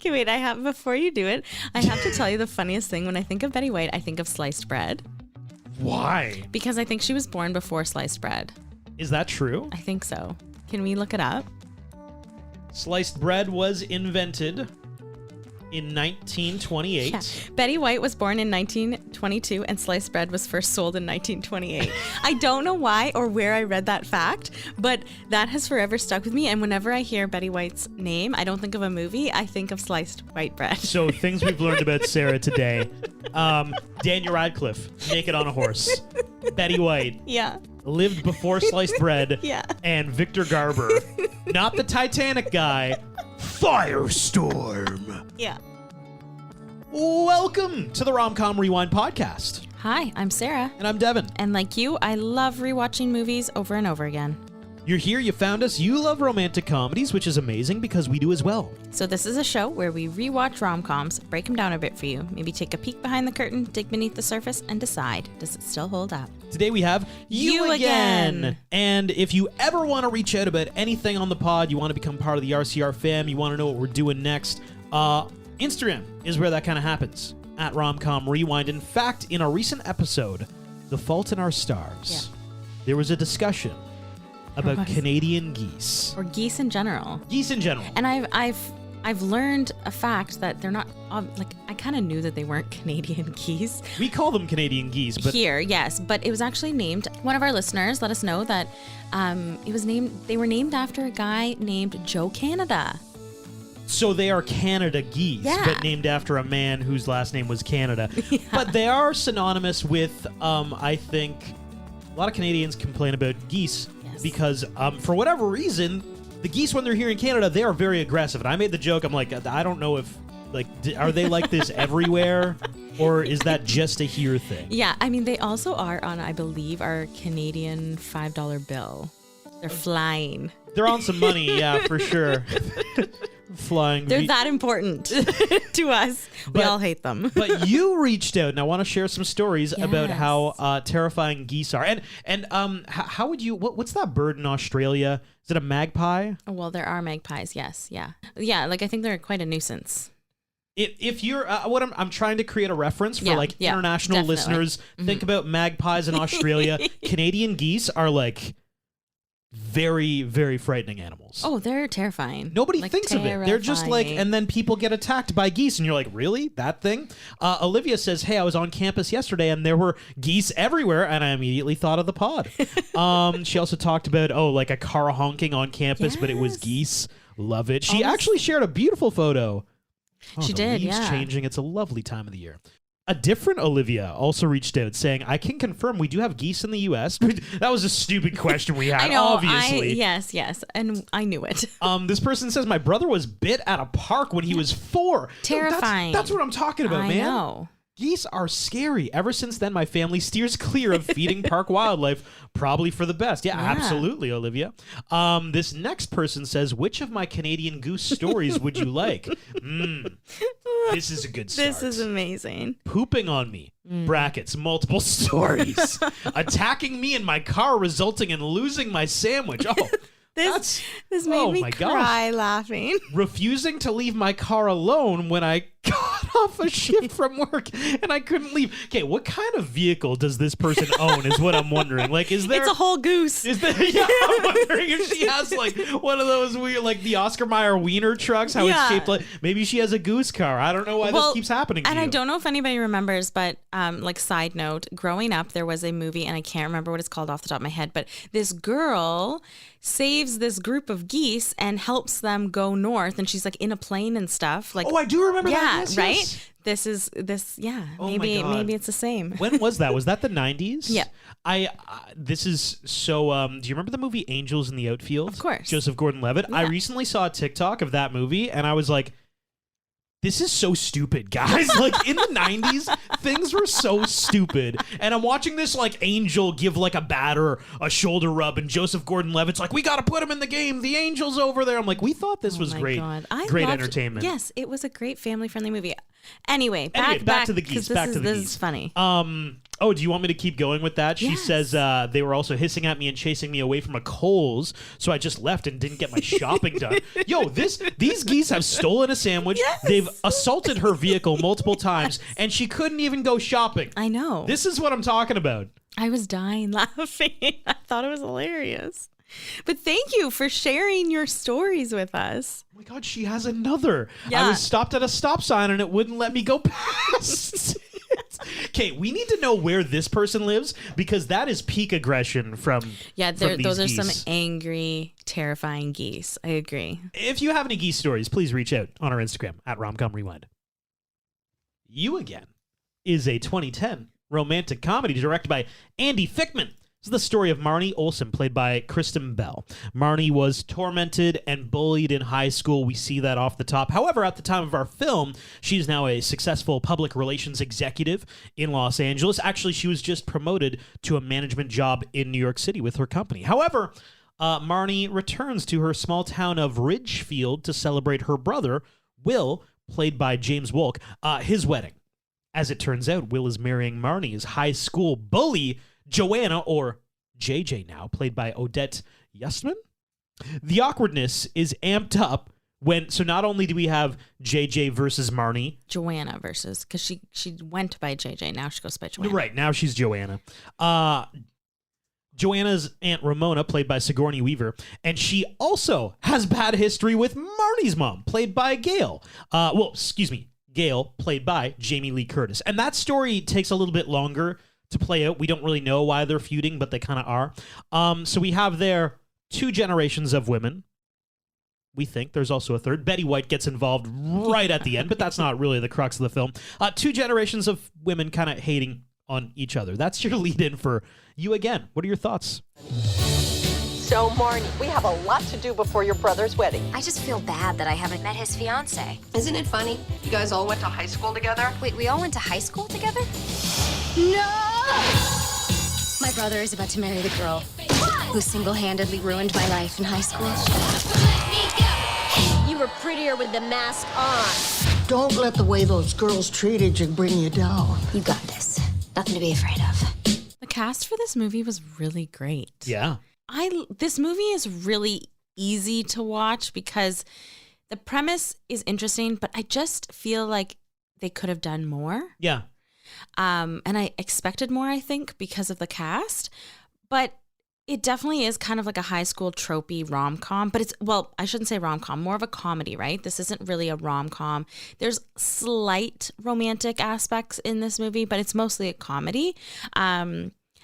Okay, wait, before you do it, I have to tell you the funniest thing. When I think of Betty White, I think of sliced bread. Why? Because I think she was born before sliced bread. Is that true? I think so. Can we look it up? Sliced bread was invented in 1928. Yeah. Betty White was born in 1922 and sliced bread was first sold in 1928. I don't know why or where I read that fact, but that has forever stuck with me. And whenever I hear Betty White's name, I don't think of a movie. I think of sliced white bread. So things we've learned about Sarah today. Daniel Radcliffe, naked on a horse. Betty White. Yeah. Lived before sliced bread. Yeah. And Victor Garber, not the Titanic guy, Firestorm. Yeah. Welcome to the Rom-Com Rewind podcast. Hi, I'm Sarah. And I'm Devin. And like you, I love rewatching movies over and over again. You're here, you found us, you love romantic comedies, which is amazing because we do as well. So this is a show where we rewatch rom-coms, break them down a bit for you, maybe take a peek behind the curtain, dig beneath the surface, and decide, does it still hold up? Today we have You Again. And if you ever want to reach out about anything on the pod, you want to become part of the RCR fam, you want to know what we're doing next, Instagram is where that kind of happens, at Romcom Rewind. In fact, in a recent episode, The Fault in Our Stars, there was a discussion about Canadian geese. Or geese in general. Geese in general. And I've learned a fact that they're not, I kind of knew that they weren't Canadian geese. We call them Canadian geese, but... Here, yes, but it was actually named, one of our listeners let us know that they were named after a guy named Joe Canada. So they are Canada geese, but named after a man whose last name was Canada. Yeah. But they are synonymous with, I think, a lot of Canadians complain about geese because for whatever reason, the geese, when they're here in Canada, they are very aggressive. And I made the joke, I'm like, I don't know if, are they like this everywhere? Or is that just a here thing? Yeah, I mean, they also are on, I believe, our Canadian $5 bill. They're flying. They're on some money, yeah, for sure. Flying. They're that important to us. We all hate them. But you reached out, and I want to share some stories about how terrifying geese are. And how would you? What's that bird in Australia? Is it a magpie? Oh, well, there are magpies. Yes, yeah. I think they're quite a nuisance. If you're I'm trying to create a reference for international listeners. Mm-hmm. Think about magpies in Australia. Canadian geese are like very, very frightening animals. Oh, they're terrifying. Nobody thinks of it. They're just like, and then people get attacked by geese, and you're like, really? That thing? Olivia says, hey, I was on campus yesterday, and there were geese everywhere, and I immediately thought of the pod. She also talked about, like a car honking on campus, but it was geese. Love it. She actually shared a beautiful photo. She did, leaves changing. It's a lovely time of the year. A different Olivia also reached out saying, I can confirm we do have geese in the U.S. That was a stupid question we had, I know, obviously. Yes, and I knew it. This person says, my brother was bit at a park when he was 4. Terrifying. That's what I'm talking about, man. I know. Geese are scary. Ever since then, my family steers clear of feeding park wildlife, probably for the best. Yeah, absolutely, Olivia. This next person says, which of my Canadian goose stories would you like? This is a good start. This is amazing. Pooping on me. Brackets, multiple stories. Attacking me in my car, resulting in losing my sandwich. Oh, this made me cry laughing. Refusing to leave my car alone when I got off a shift from work and I couldn't leave. Okay, what kind of vehicle does this person own is what I'm wondering. Like, is there... It's a whole goose. Is there... Yeah, I'm wondering if she has, like, one of those weird, like, the Oscar Mayer Wiener trucks, how it's shaped like... Maybe she has a goose car. I don't know why this keeps happening to you. And I don't know if anybody remembers, but, like, side note, growing up, there was a movie, and I can't remember what it's called off the top of my head, but this girl saves this group of geese and helps them go north, and she's like in a plane and stuff. Like, I do remember that. Yes, right? Yes. Maybe it's the same. When was that? Was that the 90s? Yeah. This is so, do you remember the movie Angels in the Outfield? Of course. Joseph Gordon-Levitt. Yeah. I recently saw a TikTok of that movie, and I was like, this is so stupid, guys. Like, in the 90s, things were so stupid. And I'm watching this, like, angel give, like, a batter, a shoulder rub, and Joseph Gordon-Levitt's like, we got to put him in the game. The angel's over there. I'm like, we thought this was great. God. Great entertainment. Yes, it was a great family-friendly movie. Anyway, back to the geese. 'cause this is funny. Oh, do you want me to keep going with that? She Yes. says they were also hissing at me and chasing me away from a Kohl's, so I just left and didn't get my shopping done. Yo, these geese have stolen a sandwich. Yes. They've assaulted her vehicle multiple times, and she couldn't even go shopping. I know. This is what I'm talking about. I was dying laughing. I thought it was hilarious. But thank you for sharing your stories with us. Oh my God, she has another. Yeah. I was stopped at a stop sign and it wouldn't let me go past. Okay, we need to know where this person lives because that is peak aggression from Those are geese. some angry, terrifying geese. I agree. If you have any geese stories, please reach out on our Instagram at Romcom Rewind. You Again is a 2010 romantic comedy directed by Andy Fickman. This is the story of Marnie Olsen, played by Kristen Bell. Marnie was tormented and bullied in high school. We see that off the top. However, at the time of our film, she's now a successful public relations executive in Los Angeles. Actually, she was just promoted to a management job in New York City with her company. However, Marnie returns to her small town of Ridgefield to celebrate her brother, Will, played by James Wolk, his wedding. As it turns out, Will is marrying Marnie's high school bully, Joanna, or JJ now, played by Odette Yustman. The awkwardness is amped up so not only do we have JJ versus Marnie. Joanna versus, because she went by JJ, now she goes by Joanna. Right, now she's Joanna. Joanna's Aunt Ramona, played by Sigourney Weaver, and she also has bad history with Marnie's mom, played by Gail. Gail, played by Jamie Lee Curtis. And that story takes a little bit longer to play out. We don't really know why they're feuding, but they kind of are. So we have there 2 generations of women. We think there's also a third. Betty White gets involved right at the end, but that's not really the crux of the film. 2 generations of women kind of hating on each other. That's your lead-in for You Again. What are your thoughts? So, Marnie, we have a lot to do before your brother's wedding. I just feel bad that I haven't met his fiance. Isn't it funny? You guys all went to high school together? Wait, we all went to high school together? No! My brother is about to marry the girl who single-handedly ruined my life in high school. You were prettier with the mask on. Don't let the way those girls treated you bring you down. You got this. Nothing to be afraid of. The cast for this movie was really great. Yeah. This movie is really easy to watch because the premise is interesting, but I just feel like they could have done more. Yeah. And I expected more, I think, because of the cast. But it definitely is kind of like a high school tropey rom-com. But I shouldn't say rom-com, more of a comedy, right? This isn't really a rom-com. There's slight romantic aspects in this movie, but it's mostly a comedy.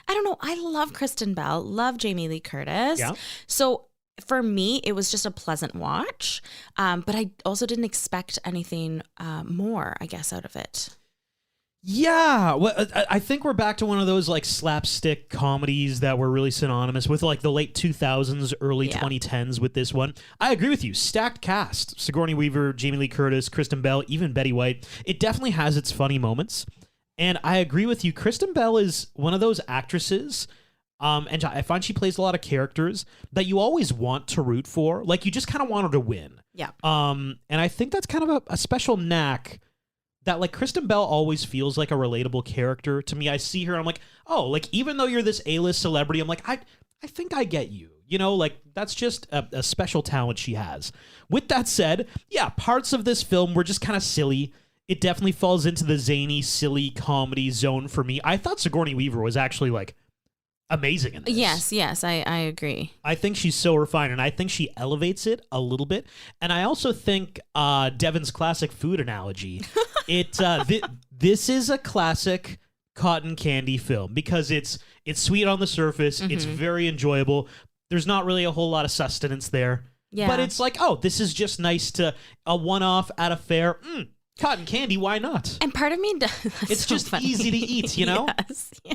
I don't know. I love Kristen Bell, love Jamie Lee Curtis. Yeah. So for me, it was just a pleasant watch. But I also didn't expect anything more, I guess, out of it. Yeah, well, I think we're back to one of those like slapstick comedies that were really synonymous with like the late 2000s, early 2010s with this one. I agree with you. Stacked cast. Sigourney Weaver, Jamie Lee Curtis, Kristen Bell, even Betty White. It definitely has its funny moments. And I agree with you. Kristen Bell is one of those actresses, and I find she plays a lot of characters that you always want to root for. Like, you just kind of want her to win. Yeah. And I think that's kind of a special knack that, like, Kristen Bell always feels like a relatable character to me. I see her, I'm like, oh, like, even though you're this A-list celebrity, I'm like, I think I get you. You know, like, that's just a special talent she has. With that said, yeah, parts of this film were just kind of silly. It definitely falls into the zany, silly comedy zone for me. I thought Sigourney Weaver was actually, like, amazing in this. Yes, I agree. I think she's so refined, and I think she elevates it a little bit. And I also think Devin's classic food analogy, this is a classic cotton candy film because it's sweet on the surface. Mm-hmm. It's very enjoyable. There's not really a whole lot of sustenance there. Yeah. But it's like, oh, this is just nice to a one-off at a fair. Cotton candy, why not? And part of me does. It's so just funny. Easy to eat, you know? Yes, yeah.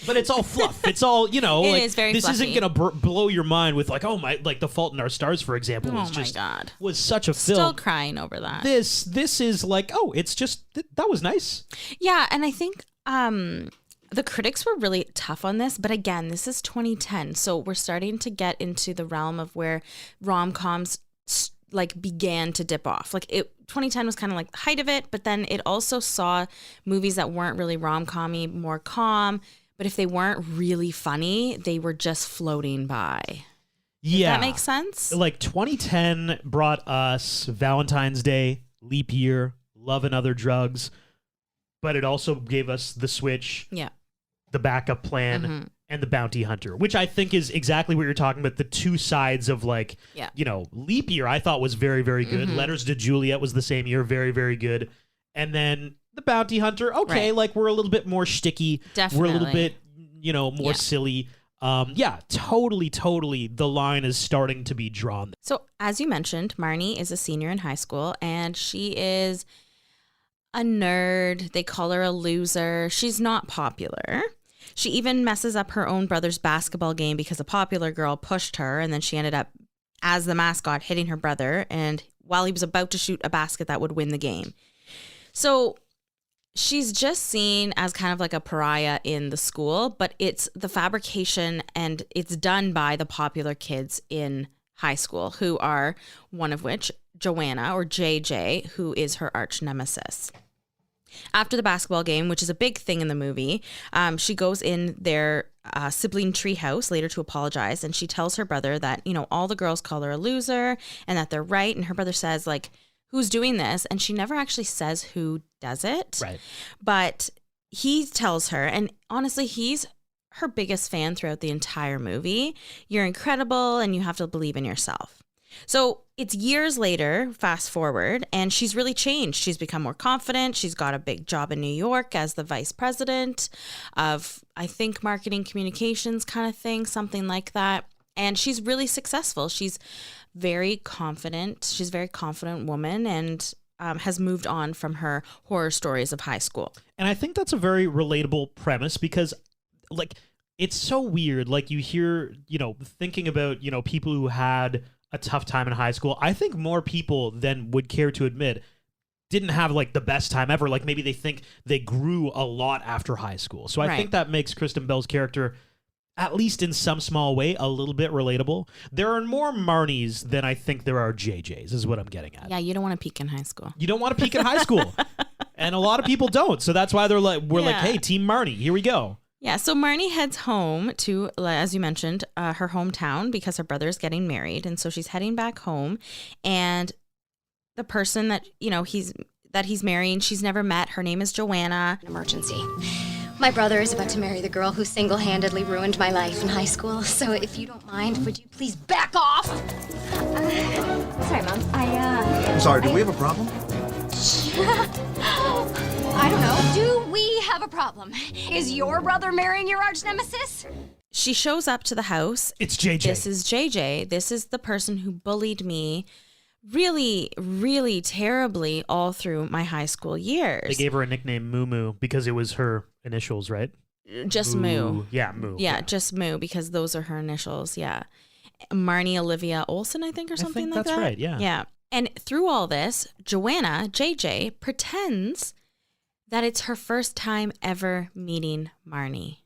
But it's all fluff. It's all, you know, it like, is very this fluffy. isn't going to blow your mind with like, oh my, like The Fault in Our Stars, for example, was just, God. Was such a film. Still crying over that. This is like, oh, it's just, that was nice. Yeah. And I think the critics were really tough on this, but again, this is 2010. So we're starting to get into the realm of where rom-coms like began to dip off. Like 2010 was kind of like the height of it, but then it also saw movies that weren't really rom-com-y, more calm, but if they weren't really funny, they were just floating by. Yeah. Does that make sense? Like 2010 brought us Valentine's Day, Leap Year, Love and Other Drugs, but it also gave us The Switch, The Backup Plan, and The Bounty Hunter, which I think is exactly what you're talking about, the two sides of like, you know, Leap Year I thought was very, very good. Letters to Juliet was the same year, very, very good. And then The Bounty Hunter, okay, like we're a little bit more shticky. Definitely. We're a little bit, you know, more silly. Totally. The line is starting to be drawn. So as you mentioned, Marnie is a senior in high school and she is a nerd. They call her a loser. She's not popular. She even messes up her own brother's basketball game because a popular girl pushed her, and then she ended up, as the mascot, hitting her brother, and while he was about to shoot a basket that would win the game. So she's just seen as kind of like a pariah in the school, but it's the fabrication and it's done by the popular kids in high school, who are, one of which, Joanna, or JJ, who is her arch nemesis. After the basketball game, which is a big thing in the movie, she goes in their sibling treehouse later to apologize, and she tells her brother that, you know, all the girls call her a loser and that they're right. And her brother says, like, who's doing this? And she never actually says who does it. Right. But he tells her, and honestly, he's her biggest fan throughout the entire movie. You're incredible and you have to believe in yourself. So it's years later, fast forward, and she's really changed. She's become more confident. She's got a big job in New York as the vice president of, I think, marketing communications kind of thing, something like that. And she's really successful. She's very confident. She's a very confident woman and has moved on from her horror stories of high school. And I think that's a very relatable premise because, like, it's so weird. Like, you hear, you know, thinking about, you know, people who had a tough time in high school. I think more people than would care to admit didn't have like the best time ever. Like maybe they think they grew a lot after high school. So I think that makes Kristen Bell's character, at least in some small way, a little bit relatable. There are more Marnies than I think there are JJs, is what I'm getting at. Yeah, you don't want to peak in high school. You don't want to peak in high school. And a lot of people don't. So that's why we're like, hey, Team Marnie, here we go. Yeah, so Marnie heads home to, as you mentioned, her hometown because her brother is getting married. And so she's heading back home. And the person that, you know, he's marrying, she's never met. Her name is Joanna. An emergency. My brother is about to marry the girl who single-handedly ruined my life in high school. So if you don't mind, would you please back off? Sorry, Mom. I'm sorry, do we have a problem? I don't know. Do we have a problem? Is your brother marrying your arch nemesis? She shows up to the house. It's JJ. This is JJ. This is the person who bullied me really, really terribly all through my high school years. They gave her a nickname, Moo Moo, because it was her initials, right? Just Moo. Yeah, Moo. Yeah, just Moo, because those are her initials, yeah. Marnie Olivia Olsen, I think, or something like that. That's right, yeah. Yeah. And through all this, Joanna, JJ, pretends that it's her first time ever meeting Marnie.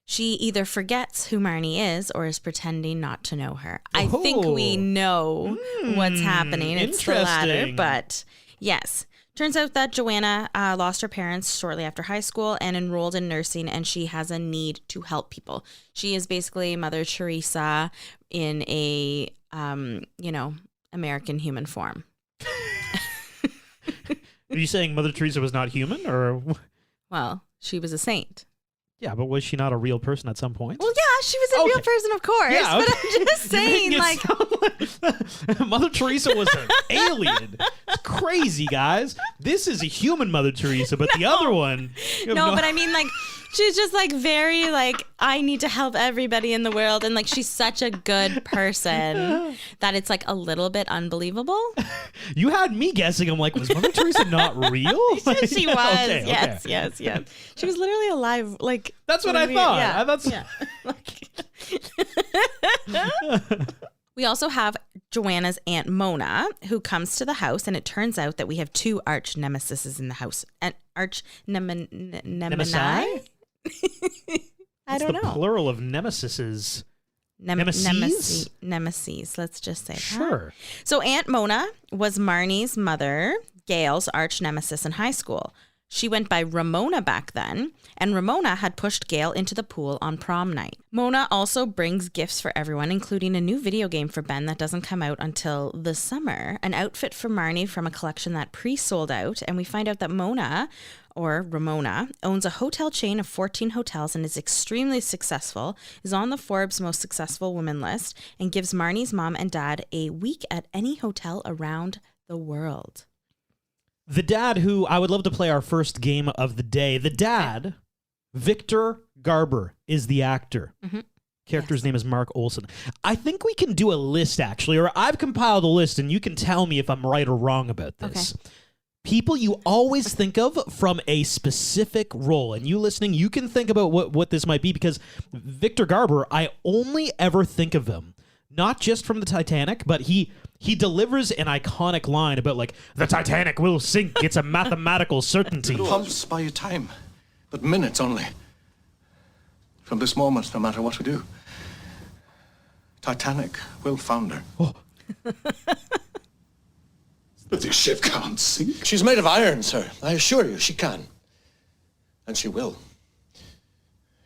She either forgets who Marnie is or is pretending not to know her. I think we know what's happening. It's the latter, but yes. Turns out that Joanna lost her parents shortly after high school and enrolled in nursing, and she has a need to help people. She is basically Mother Teresa in a, American human form. Are you saying Mother Teresa was not human, or? Well, she was a saint. Yeah, but was she not a real person at some point? Well, yeah, she was a real person, of course. Yeah, okay. But I'm just saying, like Mother Teresa was an alien. It's crazy, guys. This is a human Mother Teresa, but the other one. But I mean, like, she's just like very like, I need to help everybody in the world, and like she's such a good person that it's like a little bit unbelievable. You had me guessing. I'm like, was Mother Teresa not real? Like, she was. Okay, yes. She was literally alive. Like, that's what I thought. We also have Joanna's Aunt Mona, who comes to the house, and it turns out that we have two arch nemesises in the house. An arch Nemesi? I don't know. The plural of nemesises. Nemesis. Let's just say Sure. that. So Aunt Mona was Marnie's mother, Gail's arch nemesis in high school. She went by Ramona back then, and Ramona had pushed Gail into the pool on prom night. Mona also brings gifts for everyone, including a new video game for Ben that doesn't come out until the summer, an outfit for Marnie from a collection that pre-sold out, and we find out that Mona, or Ramona, owns a hotel chain of 14 hotels and is extremely successful, is on the Forbes most successful women list, and gives Marnie's mom and dad a week at any hotel around the world. The dad, who I would love to play our first game of the day. The dad, Victor Garber, is the actor. Mm-hmm. Character's name is Mark Olson. I think we can do a list, actually, or I've compiled a list, and you can tell me if I'm right or wrong about this. Okay. People you always think of from a specific role. And you listening, you can think about what this might be, because Victor Garber, I only ever think of him, not just from the Titanic, but he delivers an iconic line about, like, the Titanic will sink. It's a mathematical certainty. Pumps buy you time, but minutes only. From this moment, no matter what we do, Titanic will founder. Oh. But this ship can't sink. She's made of iron, sir. I assure you, she can. And she will.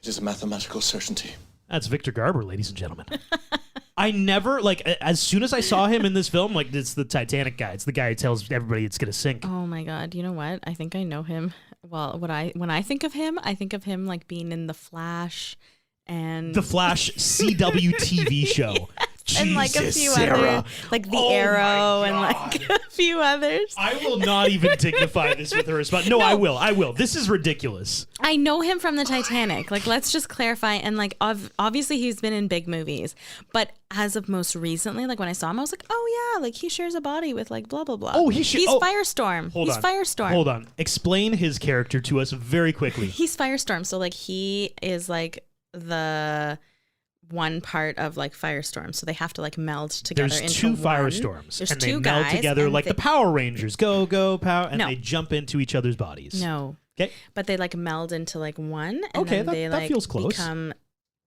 It is a mathematical certainty. That's Victor Garber, ladies and gentlemen. I never, like, as soon as I saw him in this film, like, it's the Titanic guy. It's the guy who tells everybody it's going to sink. Oh my God. You know what? I think I know him. Well, when I think of him like being in The Flash and... The Flash CW TV show. And like a few Sarah. other, like The Arrow and like a few others. I will not even dignify this with a response. No, I will. This is ridiculous. I know him from the Titanic. Like, let's just clarify. And like, obviously he's been in big movies, but as of most recently, like when I saw him, I was like, oh yeah, like he shares a body with like blah, blah, blah. Oh, he's Firestorm. Hold on. Firestorm. Hold on. Explain his character to us very quickly. He's Firestorm. So like he is like the one part of like Firestorm, so they have to like meld together. There's into two one. Firestorms, There's and two they meld guys, together and like the Power Rangers. Go power, and No. they jump into each other's bodies. No. Okay. But they like meld into like one, and Okay, then they that like feels close. become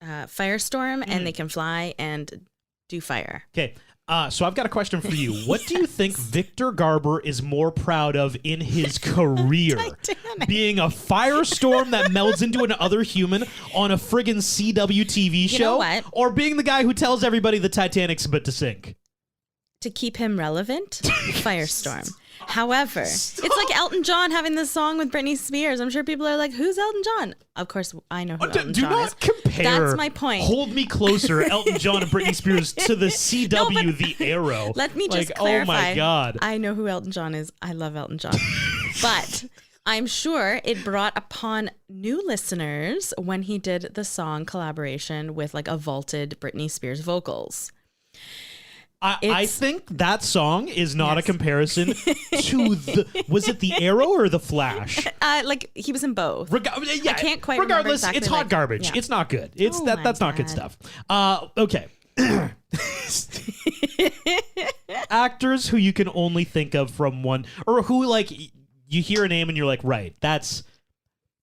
Firestorm, and they can fly and do fire. Okay. So I've got a question for you. What do you think Victor Garber is more proud of in his career? Titanic. Being a firestorm that melds into another human on a friggin' CW TV show? You know what? Or being the guy who tells everybody the Titanic's about to sink? To keep him relevant, Firestorm. However, it's like Elton John having this song with Britney Spears. I'm sure people are like, who's Elton John? Of course, I know who Elton Do John not is. compare. That's my point. Hold Me Closer, Elton John and Britney Spears to the CW, The Arrow. Let me just like, clarify. Oh my God. I know who Elton John is. I love Elton John. But I'm sure it brought upon new listeners when he did the song collaboration with like a vaulted Britney Spears vocals. I think that song is not a Yes. comparison to the... Was it The Arrow or The Flash? Like he was in both. Yeah, I can't quite remember regardless, exactly, it's hot like- garbage. yeah. It's not good. It's Oh that's my not good God. stuff. Okay. Actors who you can only think of from one, or who like you hear a name and you're like, right, that's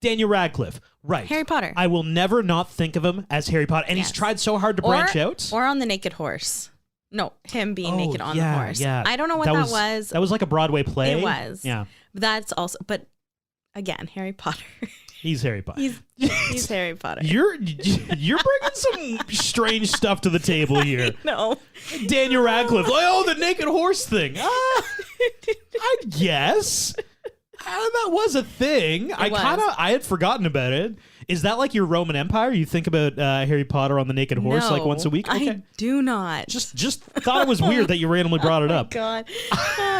Daniel Radcliffe. Right. Harry Potter. I will never not think of him as Harry Potter. And he's Yes. tried so hard to branch out. Or on the Naked Horse. No, him being naked on the horse. Yeah. I don't know what that was. That was like a Broadway play. It was. Yeah. That's also, but again, Harry Potter. He's Harry Potter. He's Harry Potter. You're bringing some strange stuff to the table here. No. Daniel Radcliffe. Like, oh, the naked horse thing. I guess. That was a thing. I had forgotten about it. Is that like your Roman Empire? You think about Harry Potter on the naked horse like once a week? Okay. I do not. Just thought it was weird that you randomly brought it up. God.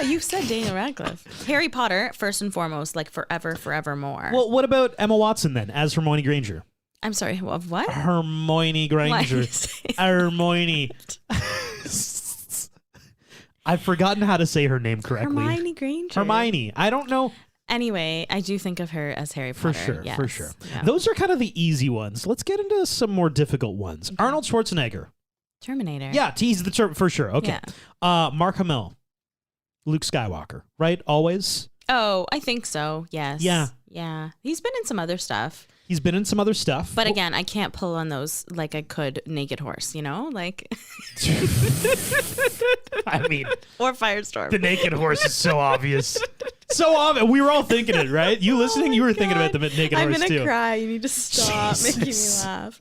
You said Daniel Radcliffe. Harry Potter, first and foremost, like forever, forevermore. Well, what about Emma Watson then as Hermione Granger? I'm sorry, of what? Hermione Why are Granger. you saying Hermione. I've forgotten how to say her name correctly. Hermione Granger. Hermione. I don't know. Anyway, I do think of her as Harry For Potter. sure, yes. for sure. Yeah. Those are kind of the easy ones. Let's get into some more difficult ones. Arnold Schwarzenegger. Terminator. Yeah, he's the for sure. Okay. Mark Hamill. Luke Skywalker, right? Always. Oh, I think so. Yes. Yeah. Yeah. He's been in some other stuff. He's been in some other stuff. But again, I can't pull on those like I could Naked Horse, you know? Like I mean, or Firestorm. the Naked Horse is so obvious. So obvious. We were all thinking it, right? You listening, you were thinking about the Naked Horse too. I'm gonna cry. You need to stop making me laugh.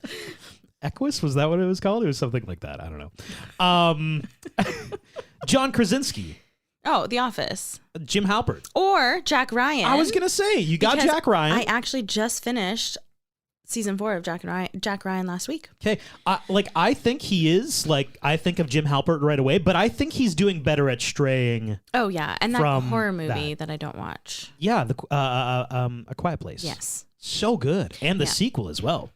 Equus, was that what it was called? It was something like that. I don't know. John Krasinski. Oh, The Office. Jim Halpert. Or Jack Ryan. I was going to say, you got because Jack Ryan. I actually just finished season 4 of Jack Ryan last week. Okay. I think he is, I think of Jim Halpert right away, but I think he's doing better at straying. Oh, yeah. And that from horror movie that I don't watch. Yeah, A Quiet Place. Yes. So good. And the sequel as well.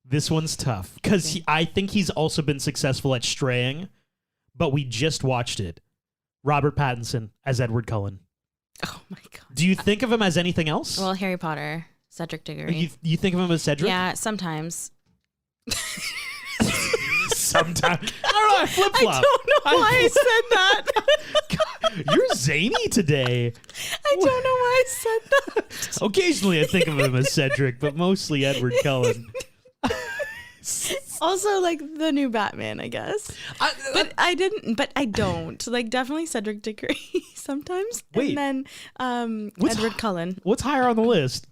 This one's tough because I think he's also been successful at straying, but we just watched it. Robert Pattinson as Edward Cullen. Oh my God. Do you think of him as anything else? Well, Harry Potter, Cedric Diggory. You think of him as Cedric? Yeah, sometimes. Sometimes. I don't know. I flip-flop. I don't know why I said that. You're zany today. I don't know why I said that. Occasionally I think of him as Cedric, but mostly Edward Cullen. Also, like the new Batman, I guess. But I don't. Like, definitely Cedric Diggory sometimes. Wait. And then Edward Cullen. What's higher on the list?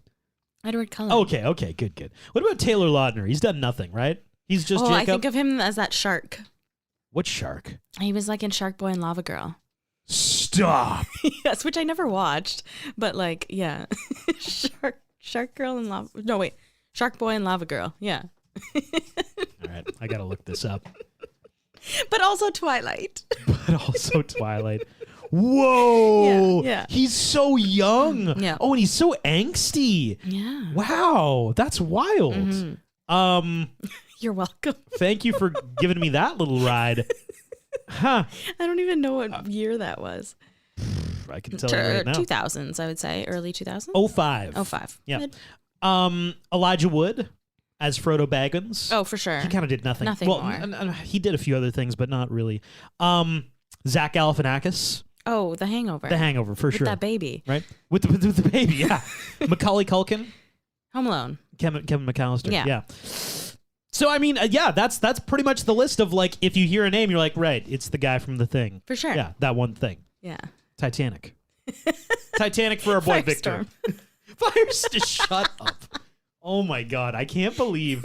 Edward Cullen. Okay, good. What about Taylor Lautner? He's done nothing, right? He's just Jacob. I think of him as that shark. What shark? He was like in Shark Boy and Lava Girl. Stop. Yes, which I never watched, but like, yeah. Shark Girl and Lava. No, wait. Shark Boy and Lava Girl. Yeah. All right, I gotta look this up. But also Twilight. Whoa. Yeah. He's so young. Yeah. Oh, and he's so angsty. Yeah. Wow, that's wild. Mm-hmm. You're welcome. Thank you for giving me that little ride. Huh. I don't even know what year that was. I can tell you right now. 2000s, I would say. Early 2000s? 05. 05. Yeah. Good. Elijah Wood as Frodo Baggins. Oh, for sure. He kind of did nothing. Nothing more. He did a few other things, but not really. Zach Galifianakis. Oh, The Hangover. The Hangover, for sure. With that baby. Right? With the baby, yeah. Macaulay Culkin. Home Alone. Kevin McAllister. Yeah. So, I mean, that's pretty much the list of, like, if you hear a name, you're like, right, it's the guy from The Thing. For sure. Yeah, that one thing. Yeah. Titanic. Titanic for our boy Victor. Firestorm. Shut up. Oh, my God. I can't believe.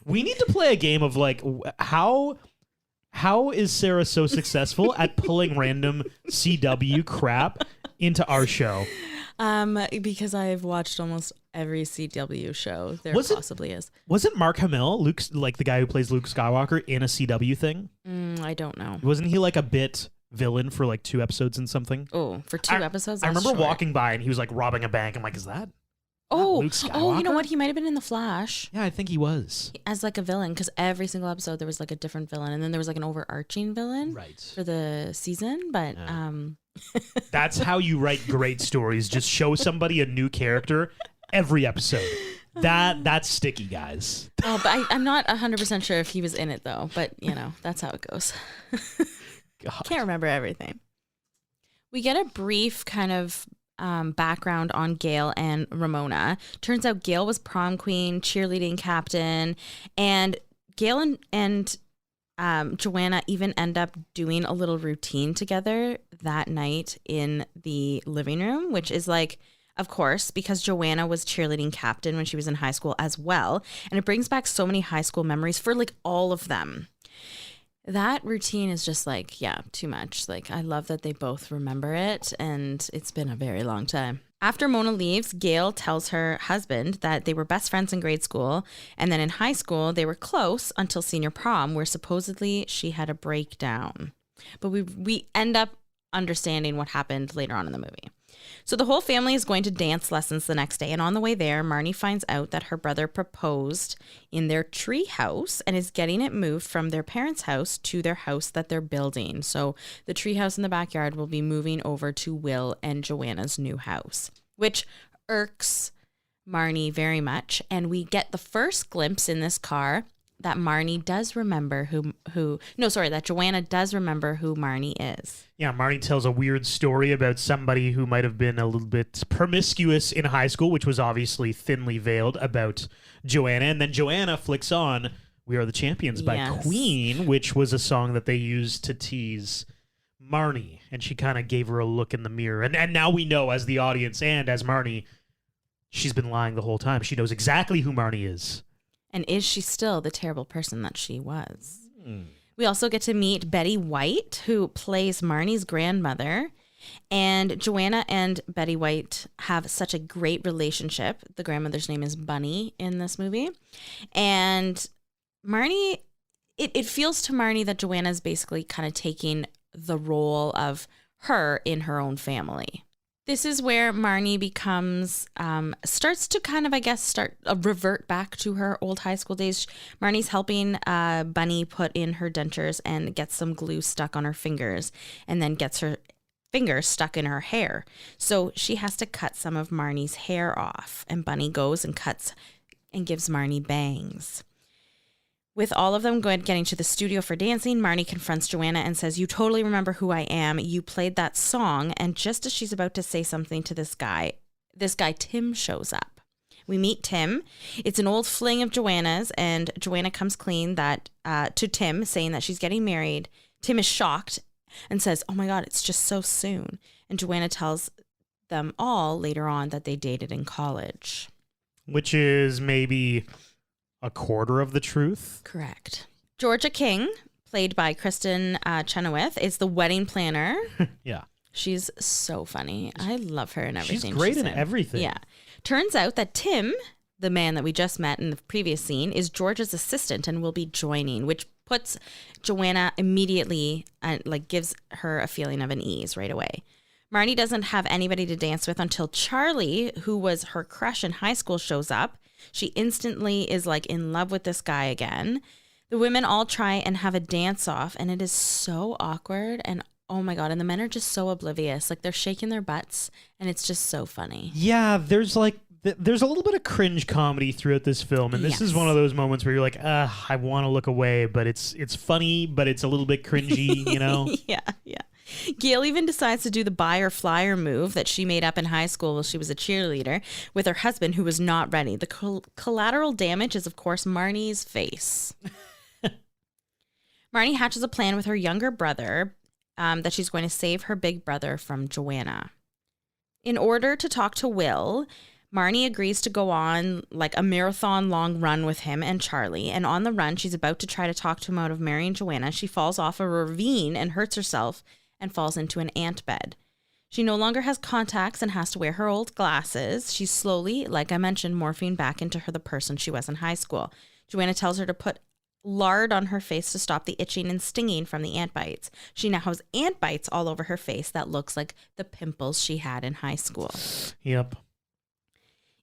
We need to play a game of, like, how is Sarah so successful at pulling random CW crap into our show? Because I've watched almost every CW show there possibly is. Wasn't Mark Hamill, like the guy who plays Luke Skywalker, in a CW thing? I don't know. Wasn't he like a bit villain for like 2 episodes and something? Oh, for 2 episodes? I That's remember short. walking by and he was like robbing a bank. I'm like, is that Oh, Luke you know Skywalker? what? He might have been in The Flash Yeah, I think he was. as like a villain because every single episode there was like a different villain, and then there was like an overarching villain for the season. But That's how you write great stories. Just show somebody a new character every episode. That's sticky, guys. Oh, but I'm not 100% sure if he was in it though. But you know, that's how it goes. God. Can't remember everything. We get a brief kind of background on Gail and Ramona. Turns out Gail was prom queen, cheerleading captain, and Gail and Joanna even end up doing a little routine together that night in the living room, which is like, of course, because Joanna was cheerleading captain when she was in high school as well. And it brings back so many high school memories for like all of them. That routine is just like, yeah, too much. Like, I love that they both remember it, and it's been a very long time. After Mona leaves, Gail tells her husband that they were best friends in grade school, and then in high school, they were close until senior prom, where supposedly she had a breakdown. But we end up understanding what happened later on in the movie. So the whole family is going to dance lessons the next day, and on the way there, Marnie finds out that her brother proposed in their tree house and is getting it moved from their parents' house to their house that they're building. So the tree house in the backyard will be moving over to Will and Joanna's new house, which irks Marnie very much. And we get the first glimpse in this car that Marnie does remember that Joanna does remember who Marnie is. Yeah, Marnie tells a weird story about somebody who might have been a little bit promiscuous in high school, which was obviously thinly veiled about Joanna. And then Joanna flicks on We Are the Champions by Queen, which was a song that they used to tease Marnie. And she kind of gave her a look in the mirror. And now we know, as the audience and as Marnie, she's been lying the whole time. She knows exactly who Marnie is. And is she still the terrible person that she was? We also get to meet Betty White, who plays Marnie's grandmother. And Joanna and Betty White have such a great relationship. The grandmother's name is Bunny in this movie. And Marnie, it feels to Marnie that Joanna is basically kind of taking the role of her in her own family. This is where Marnie becomes, starts to kind of, I guess, revert back to her old high school days. Marnie's helping Bunny put in her dentures and gets some glue stuck on her fingers and then gets her fingers stuck in her hair. So she has to cut some of Marnie's hair off, and Bunny goes and cuts and gives Marnie bangs. With all of them getting to the studio for dancing, Marnie confronts Joanna and says, "You totally remember who I am. You played that song." And just as she's about to say something to this guy Tim shows up. We meet Tim. It's an old fling of Joanna's, and Joanna comes clean to Tim, saying that she's getting married. Tim is shocked and says, "Oh my God, it's just so soon." And Joanna tells them all later on that they dated in college. Which is maybe a quarter of the truth. Correct. Georgia King, played by Kristen Chenoweth, is the wedding planner. Yeah. She's so funny. I love her in everything. She's great in everything. Yeah. Turns out that Tim, the man that we just met in the previous scene, is George's assistant and will be joining, which puts Joanna immediately, gives her a feeling of an ease right away. Marnie doesn't have anybody to dance with until Charlie, who was her crush in high school, shows up. She instantly is in love with this guy again. The women all try and have a dance off, and it is so awkward. And oh my God, and the men are just so oblivious. They're shaking their butts, and it's just so funny. Yeah, there's a little bit of cringe comedy throughout this film, and this is one of those moments where you're like, I want to look away, but it's funny, but it's a little bit cringy, you know? Yeah. Gail even decides to do the buyer flyer move that she made up in high school while she was a cheerleader with her husband, who was not ready. The collateral damage is, of course, Marnie's face. Marnie hatches a plan with her younger brother that she's going to save her big brother from Joanna. In order to talk to Will, Marnie agrees to go on a marathon-long run with him and Charlie, and on the run, she's about to try to talk to him out of marrying Joanna. She falls off a ravine and hurts herself and falls into an ant bed. She no longer has contacts and has to wear her old glasses. She's slowly, like I mentioned, morphing back into the person she was in high school. Joanna tells her to put lard on her face to stop the itching and stinging from the ant bites. She now has ant bites all over her face that looks like the pimples she had in high school. Yep.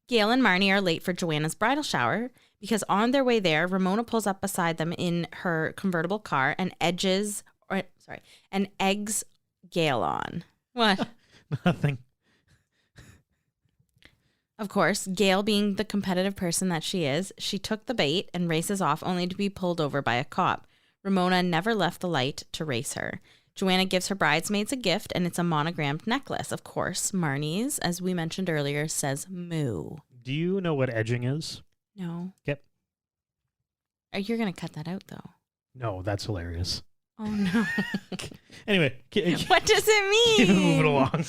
Gail and Marnie are late for Joanna's bridal shower because on their way there, Ramona pulls up beside them in her convertible car and eggs Gail on. What? Nothing. Of course, Gail, being the competitive person that she is, she took the bait and races off only to be pulled over by a cop. Ramona never left the light to race her. Joanna gives her bridesmaids a gift, and it's a monogrammed necklace. Of course, Marnie's, as we mentioned earlier, says moo. Do you know what edging is? No. Yep. You're going to cut that out, though. No, that's hilarious. Oh, no. Anyway. What does it mean? Keep moving along.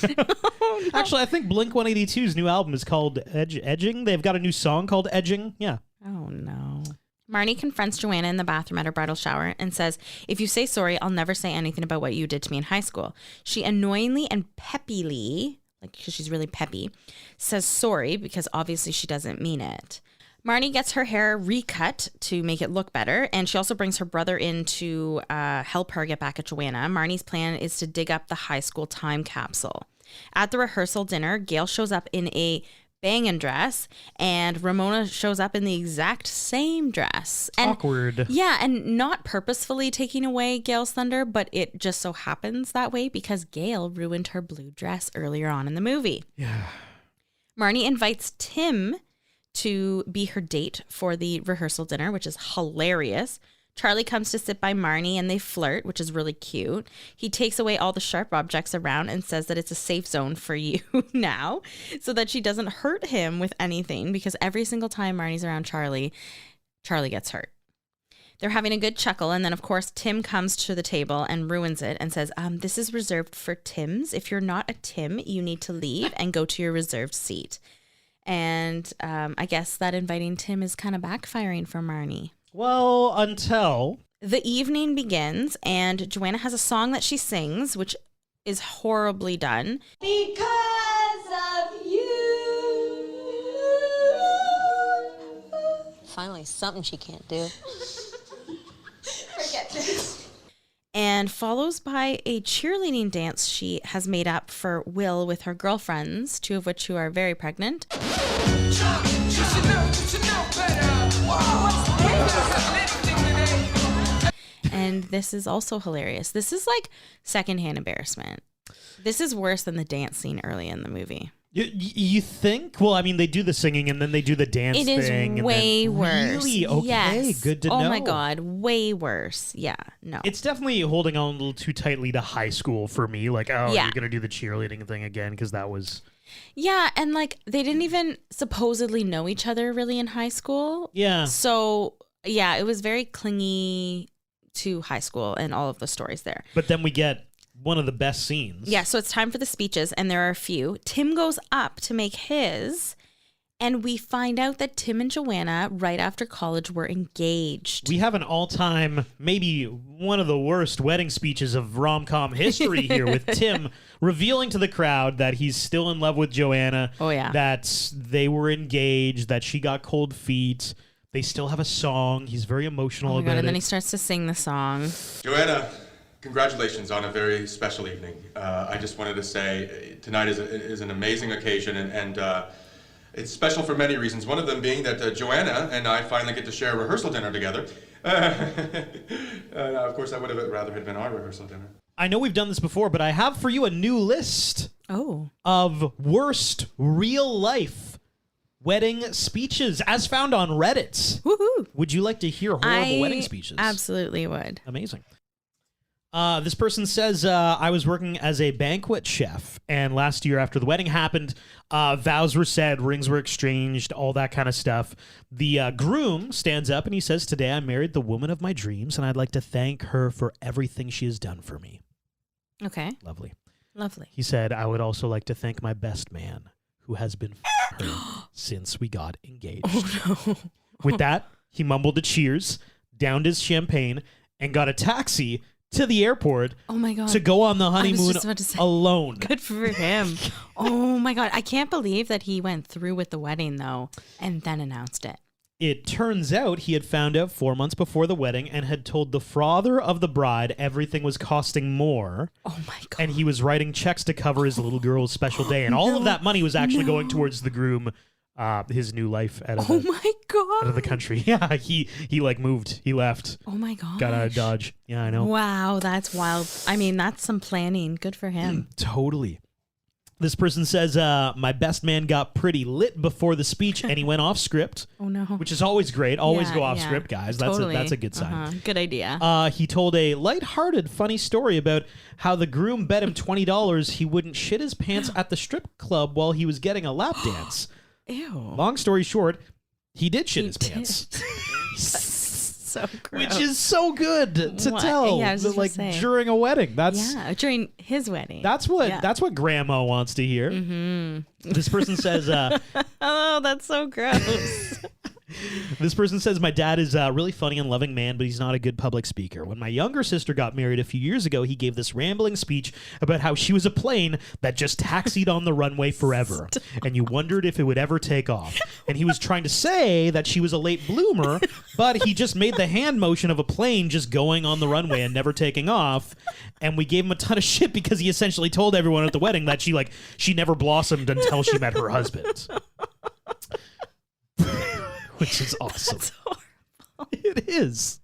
Oh, no. Actually, I think Blink-182's new album is called Edging. They've got a new song called Edging. Yeah. Oh, no. Marnie confronts Joanna in the bathroom at her bridal shower and says, "If you say sorry, I'll never say anything about what you did to me in high school." She annoyingly and peppily, because she's really peppy, says sorry because obviously she doesn't mean it. Marnie gets her hair recut to make it look better, and she also brings her brother in to help her get back at Joanna. Marnie's plan is to dig up the high school time capsule. At the rehearsal dinner, Gail shows up in a bangin' dress, and Ramona shows up in the exact same dress. And, awkward. Yeah, and not purposefully taking away Gail's thunder, but it just so happens that way because Gail ruined her blue dress earlier on in the movie. Yeah. Marnie invites Tim to be her date for the rehearsal dinner, which is hilarious. Charlie comes to sit by Marnie and they flirt, which is really cute. He takes away all the sharp objects around and says that it's a safe zone for you now so that she doesn't hurt him with anything, because every single time Marnie's around Charlie, Charlie gets hurt. They're having a good chuckle, and then, of course, Tim comes to the table and ruins it and says, this is reserved for Tims. If you're not a Tim, you need to leave and go to your reserved seat. And I guess that inviting Tim is kind of backfiring for Marnie. Well, until... The evening begins, and Joanna has a song that she sings, which is horribly done. Because of you. Finally, something she can't do. Forget this. And follows by a cheerleading dance she has made up for Will with her girlfriends, 2 of which who are very pregnant. And this is also hilarious. This is like secondhand embarrassment. This is worse than the dance scene early in the movie. You think? Well, I mean, they do the singing and then they do the dance thing. It is way worse. Really? Okay, yes. Good to know. Oh my God, way worse. Yeah, no. It's definitely holding on a little too tightly to high school for me. Like, yeah. You're going to do the cheerleading thing again, because that was... Yeah, and like they didn't even supposedly know each other really in high school. Yeah. So, yeah, it was very clingy to high school and all of the stories there. But then we get one of the best scenes. Yeah, so it's time for the speeches, and there are a few. Tim goes up to make his, and we find out that Tim and Joanna, right after college, were engaged. We have an all-time, maybe one of the worst wedding speeches of rom-com history here, with Tim revealing to the crowd that he's still in love with Joanna. Oh, yeah. That they were engaged, that she got cold feet. They still have a song. He's very emotional about it. And then he starts to sing the song. Joanna, congratulations on a very special evening. I just wanted to say tonight is an amazing occasion, and it's special for many reasons. One of them being that Joanna and I finally get to share a rehearsal dinner together. Of course, I would have rather had been our rehearsal dinner. I know we've done this before, but I have for you a new list of worst real-life wedding speeches as found on Reddit. Woohoo! Would you like to hear horrible wedding speeches? Absolutely would. Amazing. This person says, I was working as a banquet chef, and last year after the wedding happened, vows were said, rings were exchanged, all that kind of stuff. The groom stands up and he says, today I married the woman of my dreams, and I'd like to thank her for everything she has done for me. Okay. Lovely. Lovely. He said, I would also like to thank my best man, who has been her since we got engaged. Oh, no. With that, he mumbled a cheers, downed his champagne, and got a taxi to the airport to go on the honeymoon alone. Good for him. Oh my God. I can't believe that he went through with the wedding though and then announced it. It turns out he had found out 4 months before the wedding and had told the father of the bride everything was costing more. Oh my God. And he was writing checks to cover his little girl's special day. And all of that money was actually going towards the groom, his new life out of the country. Yeah, he like moved. He left. Oh my God. Got out of Dodge. Yeah, I know. Wow, that's wild. I mean, that's some planning. Good for him. Totally. This person says, my best man got pretty lit before the speech and he went off script. Oh no. Which is always great. Always go off script, guys. Totally. That's a good sign. Good idea. He told a lighthearted, funny story about how the groom bet him $20 he wouldn't shit his pants at the strip club while he was getting a lap dance. Ew. Long story short, he did shit his pants. So gross. Which is so good to tell. Yeah, I was just like say. during a wedding. That's during his wedding. That's what grandma wants to hear. Mm-hmm. This person says oh, that's so gross. This person says, my dad is a really funny and loving man, but he's not a good public speaker. When my younger sister got married a few years ago, he gave this rambling speech about how she was a plane that just taxied on the runway forever. And you wondered if it would ever take off. And he was trying to say that she was a late bloomer, but he just made the hand motion of a plane just going on the runway and never taking off. And we gave him a ton of shit because he essentially told everyone at the wedding that she never blossomed until she met her husband. Which is awesome. That's horrible. It is.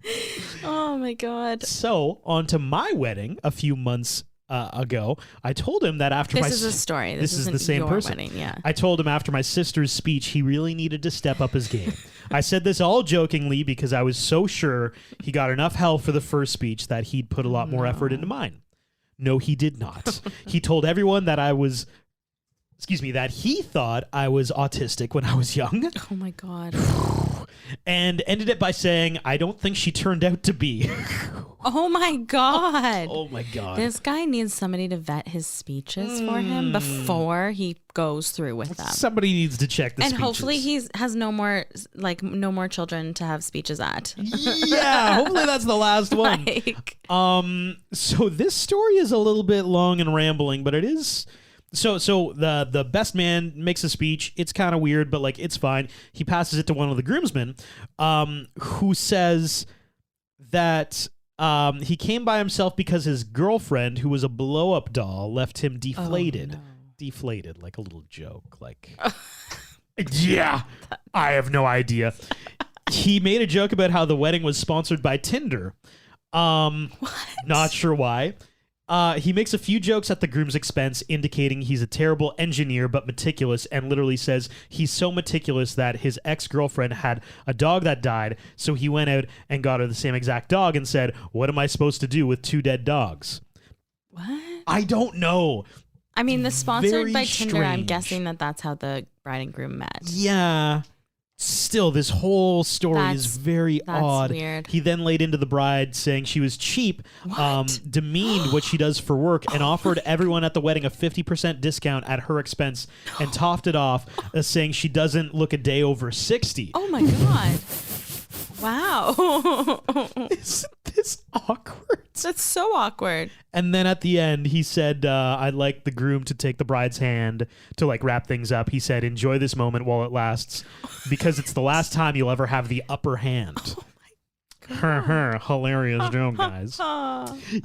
Oh my God. So, on to my wedding a few months ago, I told him that after This is a story. This is isn't the same your person. wedding, yeah. I told him after my sister's speech he really needed to step up his game. I said this all jokingly because I was so sure he got enough hell for the first speech that he'd put a lot more effort into mine. No, he did not. He told everyone that that he thought I was autistic when I was young. Oh my God. And ended it by saying, I don't think she turned out to be. Oh my God. Oh my God. This guy needs somebody to vet his speeches for him before he goes through with them. Somebody needs to check the And speeches. hopefully he has no more children to have speeches at. Yeah, hopefully that's the last one. Like, So this story is a little bit long and rambling, but it is. So the best man makes a speech. It's kind of weird, but like it's fine. He passes it to one of the groomsmen, who says that he came by himself because his girlfriend, who was a blow-up doll, left him deflated. Oh, no. Deflated, like a little joke. Like, yeah, I have no idea. He made a joke about how the wedding was sponsored by Tinder. Not sure why. He makes a few jokes at the groom's expense, indicating he's a terrible engineer but meticulous, and literally says he's so meticulous that his ex-girlfriend had a dog that died, so he went out and got her the same exact dog and said, what am I supposed to do with 2 dead dogs? what? I don't know. I mean, the sponsored Very by Tinder, I'm strange. guessing that's how the bride and groom met. Yeah. Still, this whole story is very that's odd. weird. He then laid into the bride saying she was cheap, demeaned what she does for work, and offered everyone at the wedding a 50% discount at her expense, and topped it off saying she doesn't look a day over 60. Oh my God. Wow. Isn't this awkward? That's so awkward. And then at the end, he said, I'd like the groom to take the bride's hand to like wrap things up. He said, enjoy this moment while it lasts, because it's the last time you'll ever have the upper hand. Hilarious joke, guys.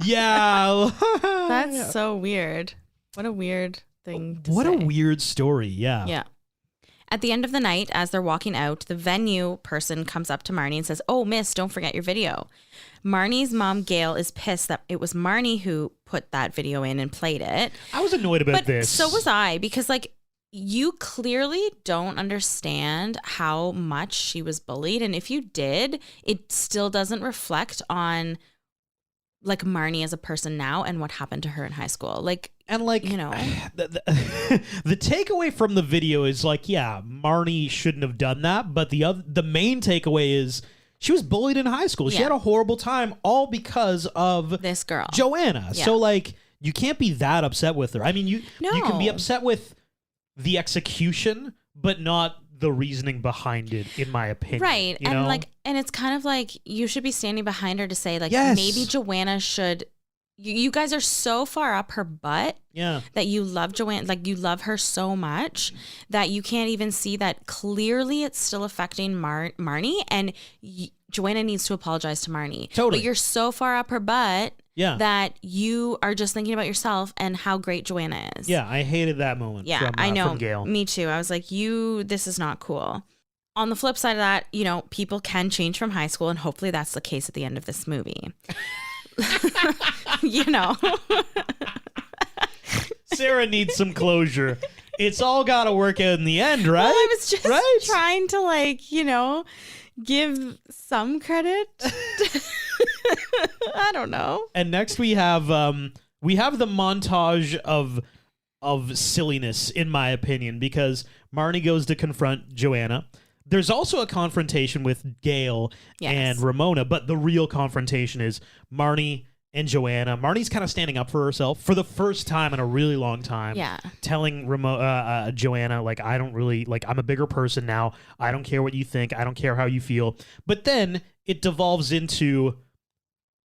Yeah. That's so weird. What a weird thing to What say. a weird story. Yeah. Yeah. At the end of the night, as they're walking out, the venue person comes up to Marnie and says, oh, miss, don't forget your video. Marnie's mom, Gail, is pissed that it was Marnie who put that video in and played it. I was annoyed about But this. so was I, because like you clearly don't understand how much she was bullied. And if you did, it still doesn't reflect on like Marnie as a person now and what happened to her in high school. Like, and like, you know, the takeaway from the video is like, yeah, Marnie shouldn't have done that. But the main takeaway is she was bullied in high school. She Yeah. had a horrible time, all because of this girl, Joanna. Yeah. So like, you can't be that upset with her. I mean, you can be No. upset with the execution, but not the reasoning behind it, in my opinion. right. You And know? like, and it's kind of like you should be standing behind her to say like, Yes. maybe Joanna should, you guys are so far up her butt yeah. that you love Joanna, like you love her so much that you can't even see that clearly it's still affecting Marnie, and Joanna needs to apologize to Marnie. Totally. But you're so far up her butt Yeah. that you are just thinking about yourself and how great Joanna is. Yeah, I hated that moment. Yeah, from, I know. From Gail. Me too. I was like, this is not cool. On the flip side of that, you know, people can change from high school, and hopefully that's the case at the end of this movie. You know. Sarah needs some closure. It's all got to work out in the end, right? Well, I was just right? trying to, like, you know, give some credit. I don't know. And next we have the montage of silliness, in my opinion, because Marnie goes to confront Joanna. There's also a confrontation with Gail Yes. and Ramona, but the real confrontation is Marnie and Joanna. Marnie's kind of standing up for herself for the first time in a really long time. Yeah. Telling Joanna, like, I don't really, like, I'm a bigger person now. I don't care what you think. I don't care how you feel. But then it devolves into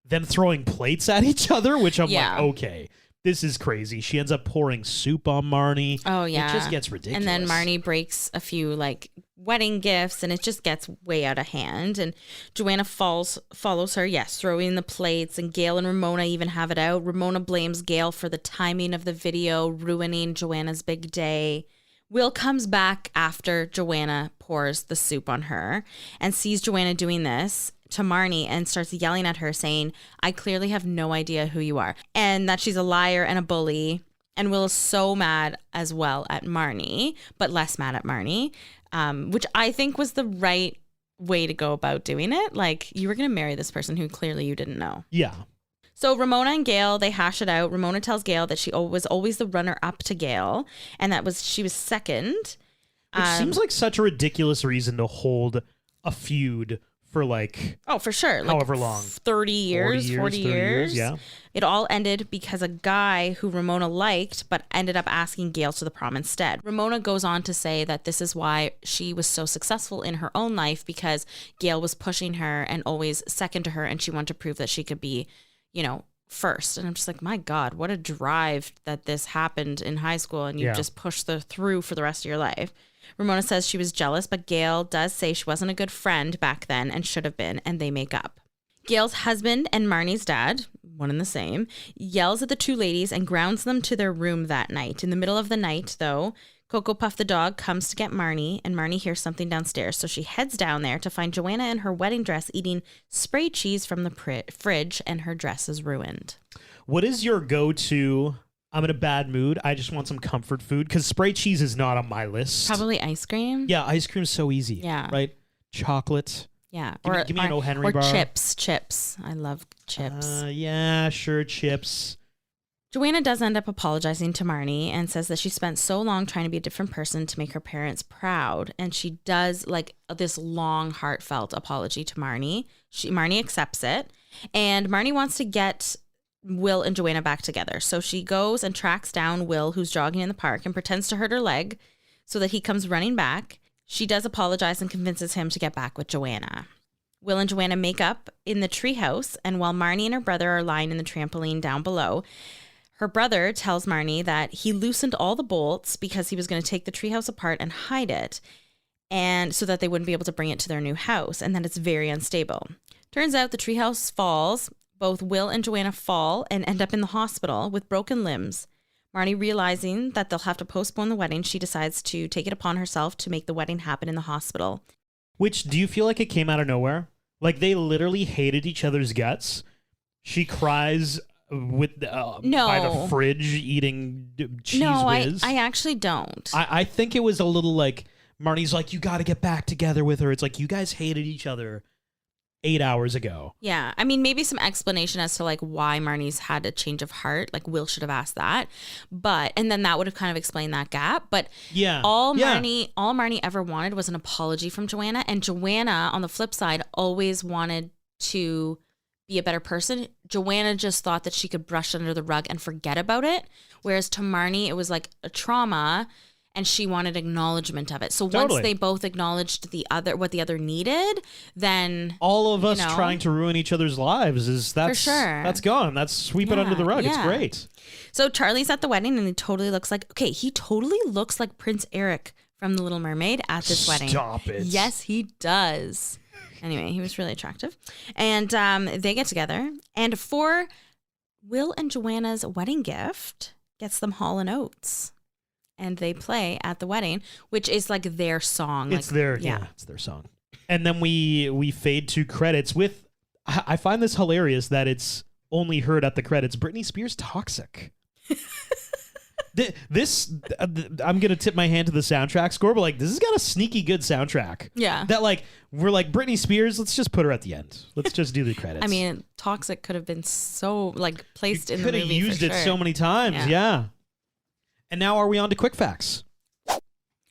them throwing plates at each other, which I'm Yeah. like, okay, this is crazy. She ends up pouring soup on Marnie. Oh, yeah. It just gets ridiculous. And then Marnie breaks a few, like, wedding gifts, and it just gets way out of hand. And Joanna follows her, yes, throwing the plates, and Gail and Ramona even have it out. Ramona blames Gail for the timing of the video, ruining Joanna's big day, Will comes back after Joanna pours the soup on her and sees Joanna doing this to Marnie and starts yelling at her saying, I clearly have no idea who you are, and that she's a liar and a bully. And Will is so mad as well at Marnie, but less mad at Marnie, which I think was the right way to go about doing it. Like, you were going to marry this person who clearly you didn't know. Yeah. So Ramona and Gail, they hash it out. Ramona tells Gail that she was always the runner up to Gail, and she was second. Which seems like such a ridiculous reason to hold a feud for like, oh, for sure, however like long, 40 years. 40 years. Yeah. It all ended because a guy who Ramona liked but ended up asking Gail to the prom instead. Ramona goes on to say that this is why she was so successful in her own life, because Gail was pushing her and always second to her, and she wanted to prove that she could be, first. And I'm just like, my God, what a drive that this happened in high school, and you just pushed through for the rest of your life. Ramona says she was jealous, but Gail does say she wasn't a good friend back then and should have been, and they make up. Gail's husband and Marnie's dad, one and the same, yells at the two ladies and grounds them to their room that night. In the middle of the night, though, Cocoa Puff the dog comes to get Marnie, and Marnie hears something downstairs, so she heads down there to find Joanna in her wedding dress eating spray cheese from the fridge, and her dress is ruined. What is your go-to? I'm in a bad mood. I just want some comfort food, because spray cheese is not on my list. Probably ice cream. Yeah, ice cream's so easy. Yeah. Right? Chocolate. Yeah. Give me an O. Henry bar. Or chips. I love chips. Yeah, sure, chips. Joanna does end up apologizing to Marnie and says that she spent so long trying to be a different person to make her parents proud. And she does like this long, heartfelt apology to Marnie. Marnie accepts it. And Marnie wants to get Will and Joanna back together. So she goes and tracks down Will, who's jogging in the park, and pretends to hurt her leg so that he comes running back. She does apologize and convinces him to get back with Joanna. Will and Joanna make up in the treehouse, and while Marnie and her brother are lying in the trampoline down below, her brother tells Marnie that he loosened all the bolts because he was going to take the treehouse apart and hide it, and so that they wouldn't be able to bring it to their new house, and that it's very unstable. Turns out the treehouse falls. Both Will and Joanna fall and end up in the hospital with broken limbs. Marnie, realizing that they'll have to postpone the wedding, she decides to take it upon herself to make the wedding happen in the hospital. Which, do you feel like it came out of nowhere? Like they literally hated each other's guts? She cries with by the fridge eating cheese whiz. I actually don't. I think it was a little like, Marnie's like, you got to get back together with her. It's like, you guys hated each other 8 hours ago. Yeah. I mean, maybe some explanation as to like why Marnie's had a change of heart. Like Will should have asked that. And then that would have kind of explained that gap. But all Marnie ever wanted was an apology from Joanna. And Joanna, on the flip side, always wanted to be a better person. Joanna just thought that she could brush under the rug and forget about it. Whereas to Marnie, it was like a trauma, and she wanted acknowledgement of it. So once they both acknowledged what the other needed, then all of us trying to ruin each other's lives that's for sure. That's gone. That's sweep it under the rug. Yeah. It's great. So Charlie's at the wedding, and he totally looks like Prince Eric from The Little Mermaid at this wedding. Stop it. Yes, he does. Anyway, he was really attractive. And they get together, and for Will and Joanna's wedding gift, gets them Hall & Oates. And they play at the wedding, which is like their song. It's it's their song. And then we fade to credits with, I find this hilarious that it's only heard at the credits, Britney Spears' Toxic. I'm going to tip my hand to the soundtrack score, but like, this has got a sneaky good soundtrack. Yeah. That like, we're like, Britney Spears, let's just put her at the end. Let's just do the credits. I mean, Toxic could have been so like placed in the movie. Could have used it so many times. Yeah. And now are we on to quick facts?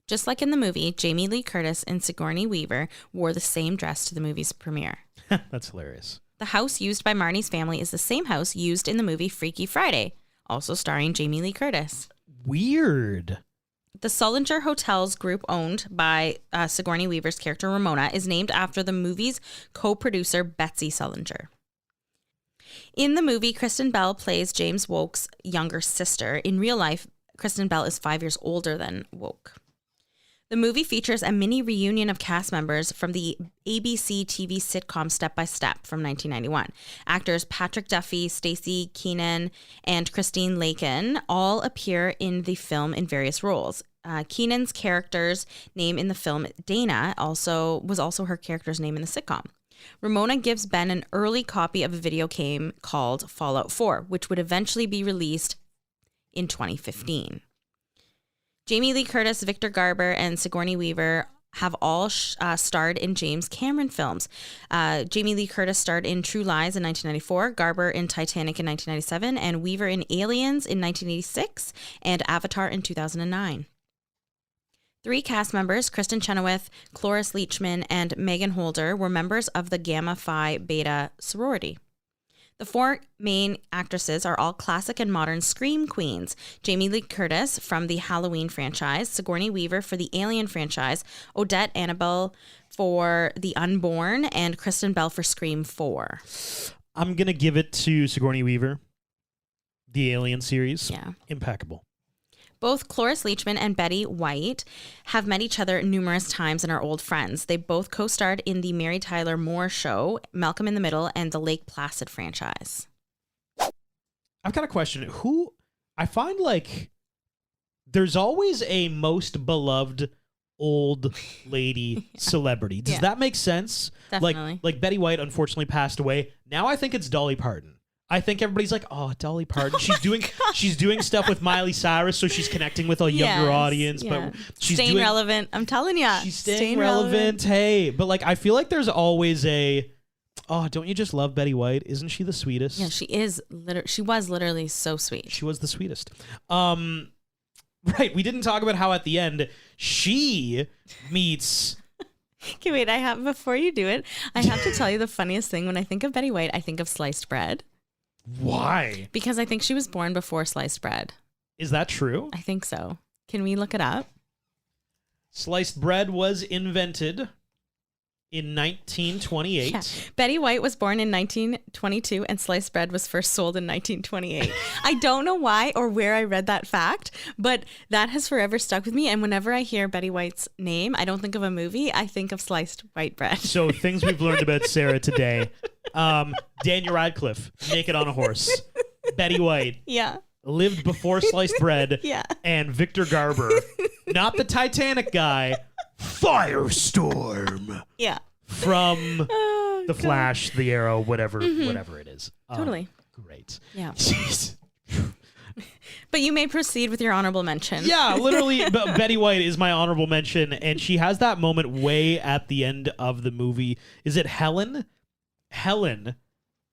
Just like in the movie, Jamie Lee Curtis and Sigourney Weaver wore the same dress to the movie's premiere. That's hilarious. The house used by Marnie's family is the same house used in the movie Freaky Friday, also starring Jamie Lee Curtis. Weird. The Sullinger Hotels group, owned by Sigourney Weaver's character Ramona, is named after the movie's co-producer Betsy Sullinger. In the movie, Kristen Bell plays James Woke's younger sister. In real life, Kristen Bell is 5 years older than Woke. The movie features a mini reunion of cast members from the ABC TV sitcom Step by Step from 1991. Actors Patrick Duffy, Stacey Keenan, and Christine Lakin all appear in the film in various roles. Keenan's character's name in the film, Dana, was also her character's name in the sitcom. Ramona gives Ben an early copy of a video game called Fallout 4, which would eventually be released in 2015. Jamie Lee Curtis, Victor Garber, and Sigourney Weaver have all starred in James Cameron films. Jamie Lee Curtis starred in True Lies in 1994, Garber in Titanic in 1997, and Weaver in Aliens in 1986, and Avatar in 2009. 3 cast members, Kristen Chenoweth, Cloris Leachman, and Megan Holder, were members of the Gamma Phi Beta sorority. The 4 main actresses are all classic and modern scream queens. Jamie Lee Curtis from the Halloween franchise, Sigourney Weaver for the Alien franchise, Odette Annabelle for The Unborn, and Kristen Bell for Scream 4. I'm going to give it to Sigourney Weaver. The Alien series. Yeah. Impeccable. Both Cloris Leachman and Betty White have met each other numerous times and are old friends. They both co-starred in the Mary Tyler Moore Show, Malcolm in the Middle, and the Lake Placid franchise. I've got a question. I find like there's always a most beloved old lady celebrity. Does that make sense? Definitely. Like Betty White unfortunately passed away. Now I think it's Dolly Parton. I think everybody's like, oh, Dolly Parton. She's doing stuff with Miley Cyrus, so she's connecting with a younger audience. Yeah. But she's staying relevant. I'm telling you, she's staying relevant. Hey, but like I feel like there's always oh, don't you just love Betty White? Isn't she the sweetest? Yeah, she is. She was literally so sweet. She was the sweetest. Right. We didn't talk about how at the end she meets. Okay, wait. Before you do it, I have to tell you the funniest thing. When I think of Betty White, I think of sliced bread. Why? Because I think she was born before sliced bread. Is that true? I think so. Can we look it up? Sliced bread was invented in 1928. Yeah. Betty White was born in 1922 and sliced bread was first sold in 1928. I don't know why or where I read that fact, but that has forever stuck with me. And whenever I hear Betty White's name, I don't think of a movie. I think of sliced white bread. So things we've learned about Sarah today. Daniel Radcliffe, naked on a horse. Betty White. Yeah. Lived before sliced bread. Yeah. And Victor Garber, not the Titanic guy, Firestorm. Yeah. From The Flash, The Arrow, whatever it is. Totally. Great. Yeah. But you may proceed with your honorable mention. Yeah, literally, Betty White is my honorable mention, and she has that moment way at the end of the movie. Is it Helen? Helen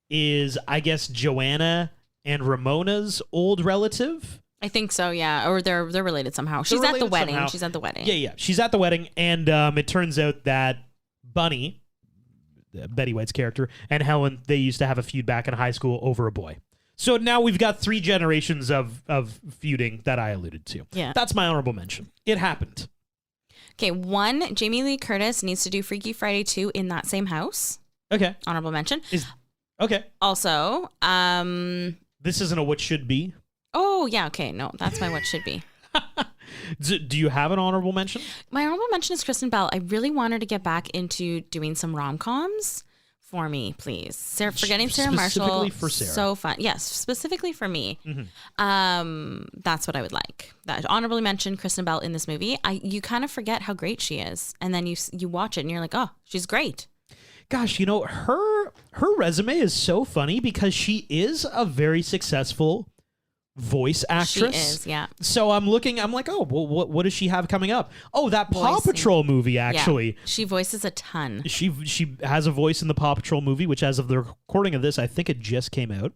is, I guess, Joanna and Ramona's old relative. I think so, yeah. Or they're related somehow. She's at the wedding. She's at the wedding. Yeah. She's at the wedding, and it turns out that Bunny, Betty White's character, and Helen, they used to have a feud back in high school over a boy. So now we've got 3 generations of feuding that I alluded to. Yeah. That's my honorable mention. It happened. Okay, 1, Jamie Lee Curtis needs to do Freaky Friday 2 in that same house. Okay. Honorable mention. Okay. Also, this isn't a what should be. Oh, yeah, okay. No, that's my what should be. Do you have an honorable mention? My honorable mention is Kristen Bell. I really want her to get back into doing some rom-coms for me, please. Forgetting Sarah Marshall. Specifically for Sarah. So fun. Yes, specifically for me. Mm-hmm. That's what I would like. That honorably mentioned Kristen Bell in this movie. You kind of forget how great she is. And then you watch it and you're like, oh, she's great. Gosh, her resume is so funny because she is a very successful voice actress. She is, yeah. So I'm like, oh, well, what does she have coming up? Oh, that Paw Patrol movie, actually. Yeah. She voices a ton. She has a voice in the Paw Patrol movie, which as of the recording of this, I think it just came out.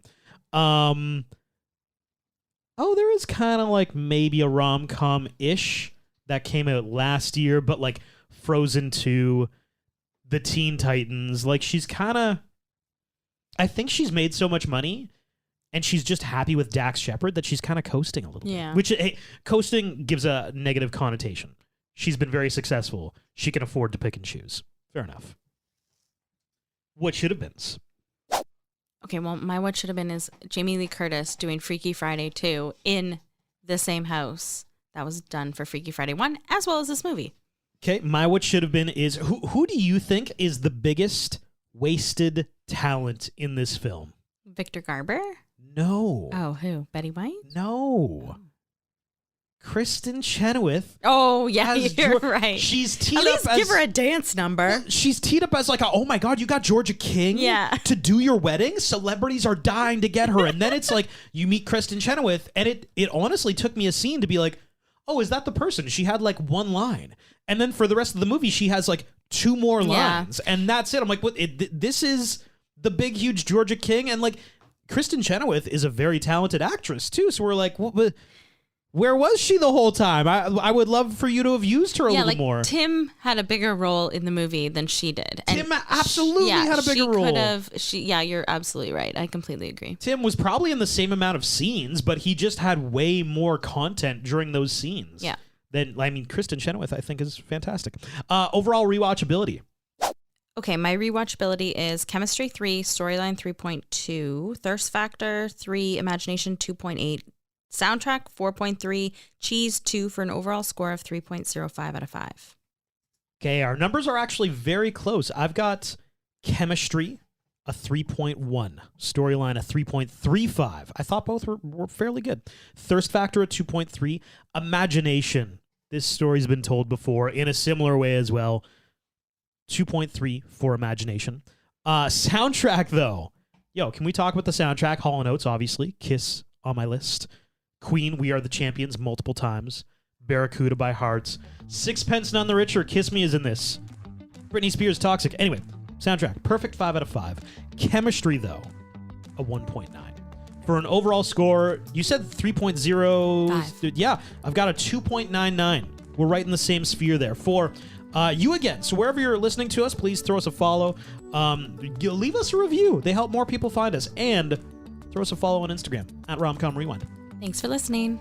There is kind of like maybe a rom-com-ish that came out last year, but like Frozen 2, the Teen Titans, like she's kind of, I think she's made so much money and she's just happy with Dax Shepard that she's kind of coasting a little bit. Which, hey, coasting gives a negative connotation. She's been very successful. She can afford to pick and choose. Fair enough. What should have been? Okay, well, my what should have been is Jamie Lee Curtis doing Freaky Friday 2 in the same house that was done for Freaky Friday 1, as well as this movie. Okay, my what should have been is, who do you think is the biggest wasted talent in this film? Victor Garber? No. Oh, who? Betty White? No. Kristen Chenoweth. Oh, yeah, as you're Geor- right. She's teed At least up as, give her a dance number. She's teed up as like, oh my God, you got Georgia King to do your wedding? Celebrities are dying to get her. And then it's like, you meet Kristen Chenoweth, and it honestly took me a scene to be like, oh, is that the person? She had like one line. And then for the rest of the movie, she has like 2 more lines. And that's it. I'm like, what? This is the big, huge Georgia King. And like, Kristen Chenoweth is a very talented actress too. So we're like, where was she the whole time? I would love for you to have used her a little more. Tim had a bigger role in the movie than she did. And Tim absolutely had a bigger role. You're absolutely right. I completely agree. Tim was probably in the same amount of scenes, but he just had way more content during those scenes. Yeah. Kristen Chenoweth, I think, is fantastic. Overall rewatchability. Okay, my rewatchability is Chemistry 3, Storyline 3.2, Thirst Factor 3, Imagination 2.8, Soundtrack 4.3, Cheese 2 for an overall score of 3.05 out of 5. Okay, our numbers are actually very close. I've got Chemistry, a 3.1. Storyline, a 3.35. I thought both were fairly good. Thirst Factor, a 2.3. Imagination. This story's been told before in a similar way as well. 2.3 for Imagination. Soundtrack, though. Yo, can we talk about the soundtrack? Hall & Oates, obviously. Kiss on my list. Queen, We Are the Champions, multiple times. Barracuda by Hearts. Sixpence None the Richer, Kiss Me is in this. Britney Spears, Toxic. Anyway, soundtrack, perfect 5 out of 5. Chemistry, though, a 1.9. For an overall score, you said 3.0. Yeah, I've got a 2.99. We're right in the same sphere there. For you again. So wherever you're listening to us, please throw us a follow. Leave us a review. They help more people find us. And throw us a follow on Instagram at RomComRewind. Thanks for listening.